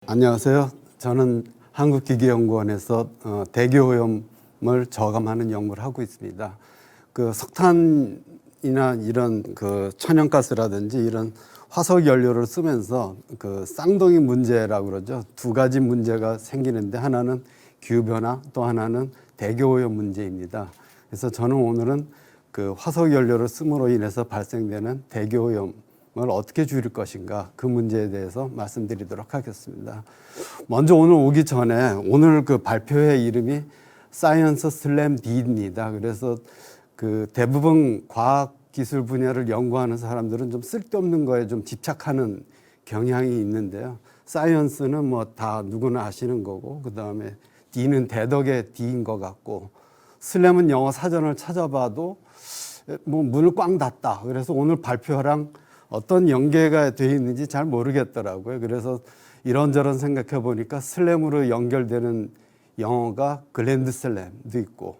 안녕하세요. 저는 한국기계연구원에서 대기오염을 저감하는 연구를 하고 있습니다. 그 석탄이나 이런 그 천연가스라든지 이런 화석 연료를 쓰면서 그 쌍둥이 문제라고 그러죠. 두 가지 문제가 생기는데 하나는 기후변화, 또 하나는 대기오염 문제입니다. 그래서 저는 오늘은 그 화석 연료를 씀으로 인해서 발생되는 대기오염 을 어떻게 줄일 것인가, 그 문제에 대해서 말씀드리도록 하겠습니다. 먼저 오늘 오기 전에 오늘 그 발표회 이름이 사이언스 슬램 D입니다. 그래서 그 대부분 과학 기술 분야를 연구하는 사람들은 좀 쓸데없는 거에 좀 집착하는 경향이 있는데요. 사이언스는 뭐 다 누구나 아시는 거고, 그 다음에 D는 대덕의 D인 것 같고, 슬램은 영어 사전을 찾아봐도 뭐 문을 꽝 닫다. 그래서 오늘 발표랑 어떤 연계가 되어 있는지 잘 모르겠더라고요. 그래서 이런저런 생각해 보니까 슬램으로 연결되는 영어가 글랜드 슬램도 있고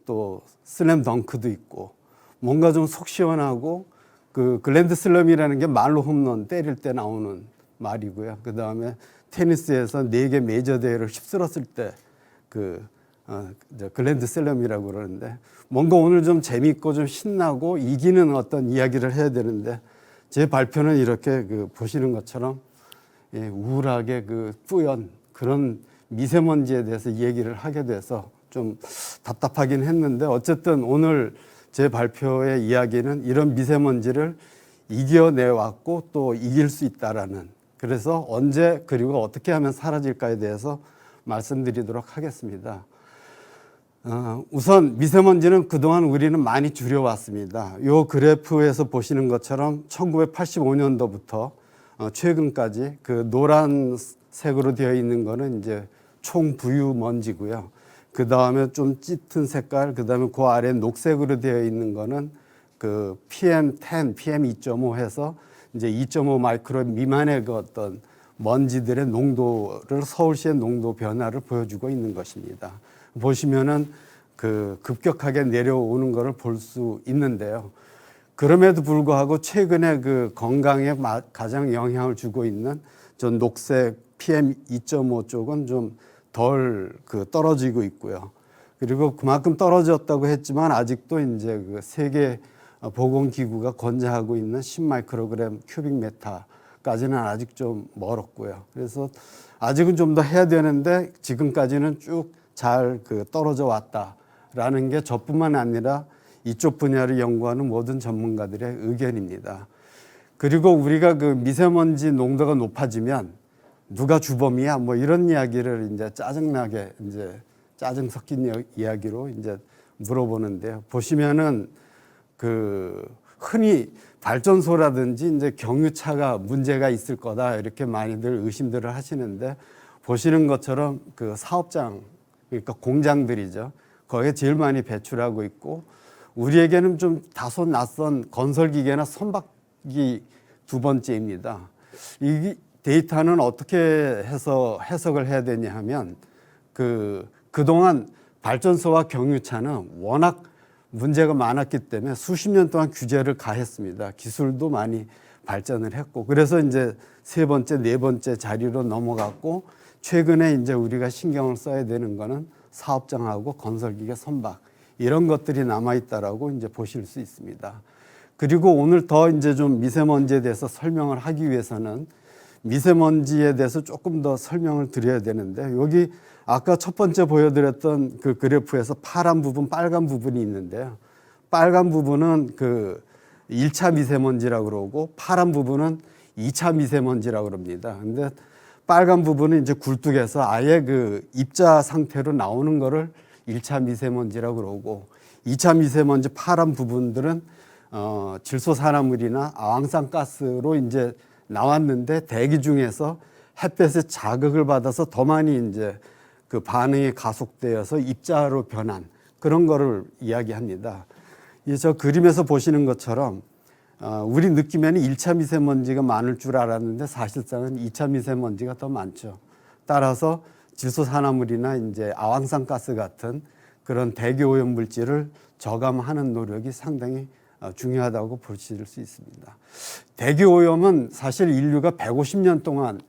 또 슬램 덩크도 있고, 뭔가 좀 속 시원하고, 그 글랜드 슬램이라는 게 말로 홈런 때릴 때 나오는 말이고요. 그 다음에 테니스에서 4개 메이저 대회를 휩쓸었을 때 글랜드 슬램이라고 그러는데, 뭔가 오늘 좀 재미있고 좀 신나고 이기는 어떤 이야기를 해야 되는데, 제 발표는 이렇게 보시는 것처럼 우울하게 뿌연 그런 미세먼지에 대해서 얘기를 하게 돼서 좀 답답하긴 했는데, 어쨌든 오늘 제 발표의 이야기는 이런 미세먼지를 이겨내왔고 또 이길 수 있다라는, 그래서 언제 그리고 어떻게 하면 사라질까에 대해서 말씀드리도록 하겠습니다. 우선 미세먼지는 그동안 우리는 많이 줄여왔습니다. 이 그래프에서 보시는 것처럼 1985년도부터 최근까지 그 노란색으로 되어 있는 거는 이제 총부유 먼지고요. 그 다음에 좀 짙은 색깔, 그 다음에 그 아래 녹색으로 되어 있는 거는 그 PM10, PM2.5 해서 이제 2.5 마이크론 미만의 그 어떤 먼지들의 농도를, 서울시의 농도 변화를 보여주고 있는 것입니다. 보시면은 그 급격하게 내려오는 것을 볼 수 있는데요. 그럼에도 불구하고 최근에 그 건강에 가장 영향을 주고 있는 전 녹색 PM2.5 쪽은 좀 덜 떨어지고 있고요. 그리고 그만큼 떨어졌다고 했지만 아직도 이제 그 세계 보건기구가 권장하고 있는 10마이크로그램 큐빅 메타까지는 아직 좀 멀었고요. 그래서 아직은 좀 더 해야 되는데 지금까지는 쭉 잘 떨어져 왔다라는 게 저뿐만 아니라 이쪽 분야를 연구하는 모든 전문가들의 의견입니다. 그리고 우리가 그 미세먼지 농도가 높아지면 누가 주범이야? 뭐 이런 이야기를 이제 짜증나게 이제 짜증 섞인 이야기로 이제 물어보는데요. 보시면은 흔히 발전소라든지 이제 경유차가 문제가 있을 거다 이렇게 많이들 의심들을 하시는데, 보시는 것처럼 그 사업장, 그러니까 공장들이죠. 거기에 제일 많이 배출하고 있고, 우리에게는 좀 다소 낯선 건설기계나 선박이 두 번째입니다. 이 데이터는 어떻게 해서 해석을 해야 되냐 하면, 그동안 발전소와 경유차는 워낙 문제가 많았기 때문에 수십 년 동안 규제를 가했습니다. 기술도 많이 발전을 했고, 그래서 이제 세 번째, 네 번째 자리로 넘어갔고, 최근에 이제 우리가 신경을 써야 되는 거는 사업장하고 건설기계, 선박, 이런 것들이 남아있다라고 이제 보실 수 있습니다. 그리고 오늘 더 이제 좀 미세먼지에 대해서 설명을 하기 위해서는 미세먼지에 대해서 조금 더 설명을 드려야 되는데, 여기 아까 첫 번째 보여드렸던 그 그래프에서 파란 부분, 빨간 부분이 있는데요. 빨간 부분은 1차 미세먼지라고 그러고, 파란 부분은 2차 미세먼지라고 그럽니다. 근데 빨간 부분은 이제 굴뚝에서 아예 입자 상태로 나오는 거를 1차 미세먼지라고 그러고, 2차 미세먼지 파란 부분들은 질소산화물이나 아황산가스로 이제 나왔는데, 대기 중에서 햇볕의 자극을 받아서 더 많이 이제 그 반응이 가속되어서 입자로 변한 그런 거를 이야기합니다. 저 그림에서 보시는 것처럼 우리 느낌에는 1차 미세먼지가 많을 줄 알았는데 사실상은 2차 미세먼지가 더 많죠. 따라서 질소산화물이나 이제 아황산가스 같은 그런 대기오염 물질을 저감하는 노력이 상당히 중요하다고 보실 수 있습니다. 대기오염은 사실 인류가 150년 동안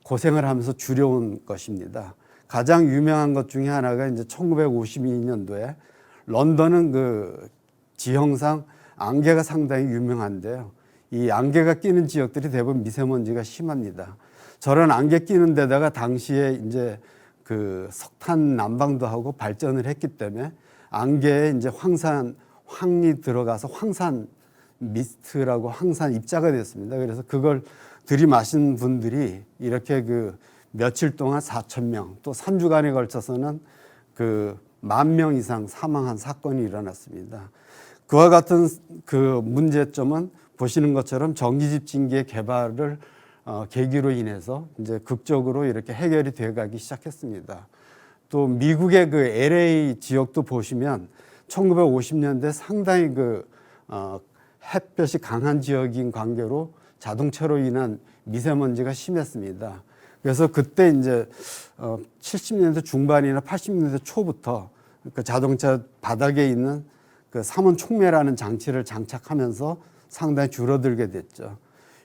고생을 하면서 줄여온 것입니다. 가장 유명한 것 중에 하나가 이제 1952년도에 런던은 그 지형상 안개가 상당히 유명한데요. 이 안개가 끼는 지역들이 대부분 미세먼지가 심합니다. 저런 안개 끼는 데다가 당시에 이제 그 석탄 난방도 하고 발전을 했기 때문에 안개에 이제 황이 들어가서 황산 미스트라고 황산 입자가 됐습니다. 그래서 그걸 들이마신 분들이 이렇게 그 며칠 동안 4,000명 또 3주간에 걸쳐서는 그 10,000명 이상 사망한 사건이 일어났습니다. 그와 같은 그 문제점은 보시는 것처럼 전기집진기의 개발을 계기로 인해서 이제 극적으로 이렇게 해결이 돼가기 시작했습니다. 또 미국의 그 LA 지역도 보시면 1950년대 상당히 그 햇볕이 강한 지역인 관계로 자동차로 인한 미세먼지가 심했습니다. 그래서 그때 이제 70년대 중반이나 80년대 초부터 그 자동차 바닥에 있는 그 삼원 촉매라는 장치를 장착하면서 상당히 줄어들게 됐죠.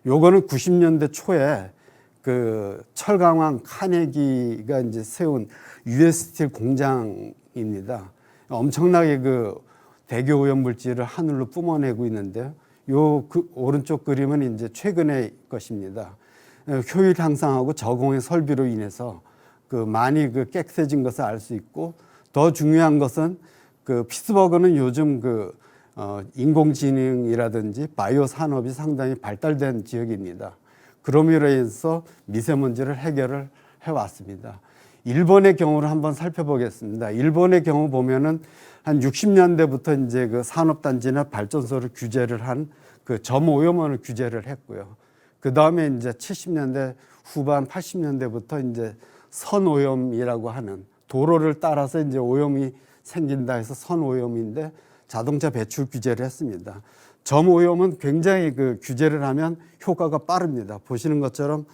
요거는 90년대 초에 그 철강왕 카네기가 이제 세운 US 스틸 공장입니다. 엄청나게 그 대기 오염 물질을 하늘로 뿜어내고 있는데요. 그 오른쪽 그림은 이제 최근의 것입니다. 효율 향상하고 저공해 설비로 인해서 그 많이 그 깨끗해진 것을 알 수 있고, 더 중요한 것은 그 피츠버그는 요즘 그 인공지능이라든지 바이오 산업이 상당히 발달된 지역입니다. 그럼으로 인해서 미세먼지를 해결을 해왔습니다. 일본의 경우를 한번 살펴보겠습니다. 일본의 경우 보면은 한 60년대부터 이제 그 산업단지나 발전소를 규제를 한 그 점오염원을 규제를 했고요. 그 다음에 이제 70년대 후반 80년대부터 이제 선오염이라고 하는 도로를 따라서 이제 오염이 생긴다 해서 선오염인데 자동차 배출 규제를 했습니다. 점오염은 굉장히 그 규제를 하면 효과가 빠릅니다. 보시는 것처럼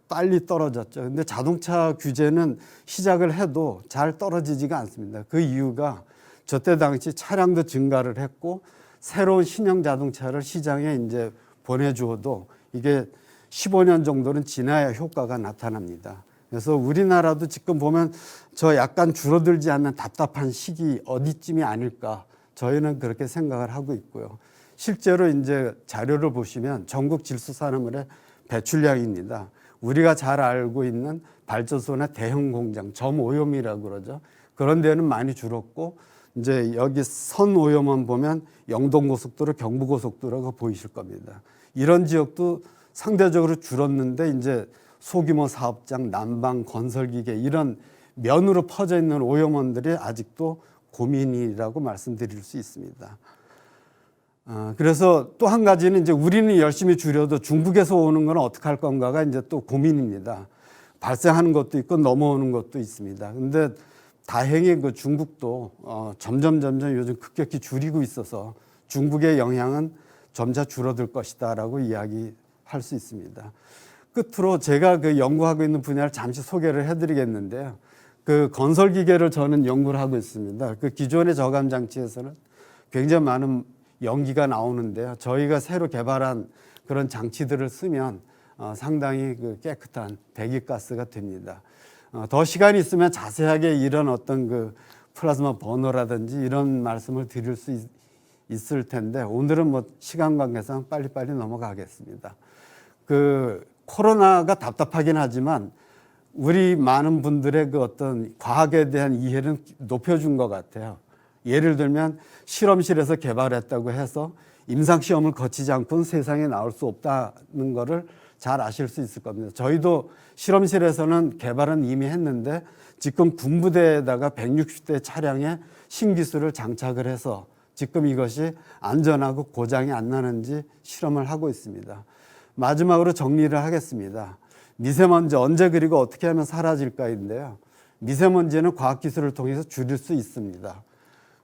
빨리 떨어졌죠. 근데 자동차 규제는 시작을 해도 잘 떨어지지가 않습니다. 그 이유가 저때 당시 차량도 증가를 했고 새로운 신형 자동차를 시장에 이제 보내주어도 이게 15년 정도는 지나야 효과가 나타납니다. 그래서 우리나라도 지금 보면 저 약간 줄어들지 않는 답답한 시기 어디쯤이 아닐까, 저희는 그렇게 생각을 하고 있고요. 실제로 이제 자료를 보시면 전국 질소산업물의 배출량입니다. 우리가 잘 알고 있는 발전소나 대형 공장, 점오염이라고 그러죠. 그런 데는 많이 줄었고, 이제 여기 선오염원 보면 영동고속도로, 경부고속도로가 보이실 겁니다. 이런 지역도 상대적으로 줄었는데 이제 소규모 사업장, 난방, 건설기계 이런 면으로 퍼져 있는 오염원들이 아직도 고민이라고 말씀드릴 수 있습니다. 그래서 또 한 가지는 이제 우리는 열심히 줄여도 중국에서 오는 건 어떻게 할 건가가 이제 또 고민입니다. 발생하는 것도 있고 넘어오는 것도 있습니다. 근데 다행히 그 중국도 점점 요즘 급격히 줄이고 있어서 중국의 영향은 점차 줄어들 것이다라고 이야기할 수 있습니다. 끝으로 제가 그 연구하고 있는 분야를 잠시 소개를 해드리겠는데요. 그 건설 기계를 저는 연구를 하고 있습니다. 그 기존의 저감 장치에서는 굉장히 많은 연기가 나오는데요. 저희가 새로 개발한 그런 장치들을 쓰면 상당히 그 깨끗한 배기가스가 됩니다. 더 시간이 있으면 자세하게 이런 어떤 그 플라즈마 버너라든지 이런 말씀을 드릴 수 있을 텐데 오늘은 뭐 시간 관계상 빨리빨리 넘어가겠습니다. 그 코로나가 답답하긴 하지만 우리 많은 분들의 그 어떤 과학에 대한 이해를 높여준 것 같아요. 예를 들면 실험실에서 개발했다고 해서 임상시험을 거치지 않고는 세상에 나올 수 없다는 거를 잘 아실 수 있을 겁니다. 저희도 실험실에서는 개발은 이미 했는데 지금 군부대에다가 160대 차량에 신기술을 장착을 해서 지금 이것이 안전하고 고장이 안 나는지 실험을 하고 있습니다. 마지막으로 정리를 하겠습니다. 미세먼지 언제 그리고 어떻게 하면 사라질까인데요. 미세먼지는 과학기술을 통해서 줄일 수 있습니다.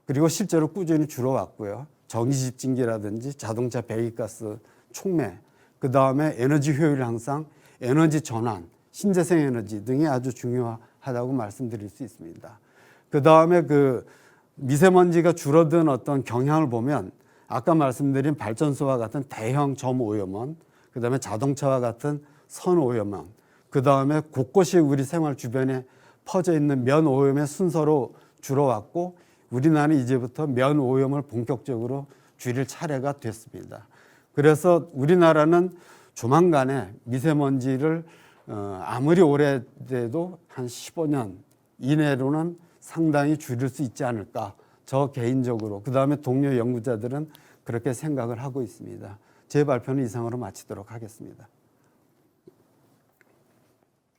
그리고 실제로 꾸준히 줄어왔고요. 전기집진기라든지 자동차 배기가스 촉매, 그 다음에 에너지 효율 향상, 에너지 전환, 신재생 에너지 등이 아주 중요하다고 말씀드릴 수 있습니다. 그 다음에 그 미세먼지가 줄어든 어떤 경향을 보면 아까 말씀드린 발전소와 같은 대형 점오염원, 그 다음에 자동차와 같은 선오염원, 그 다음에 곳곳이 우리 생활 주변에 퍼져 있는 면 오염의 순서로 줄어왔고, 우리나라는 이제부터 면 오염을 본격적으로 줄일 차례가 됐습니다. 그래서 우리나라는 조만간에 미세먼지를 아무리 오래돼도 한 15년 이내로는 상당히 줄일 수 있지 않을까. 저 개인적으로, 그 다음에 동료 연구자들은 그렇게 생각을 하고 있습니다. 제 발표는 이상으로 마치도록 하겠습니다.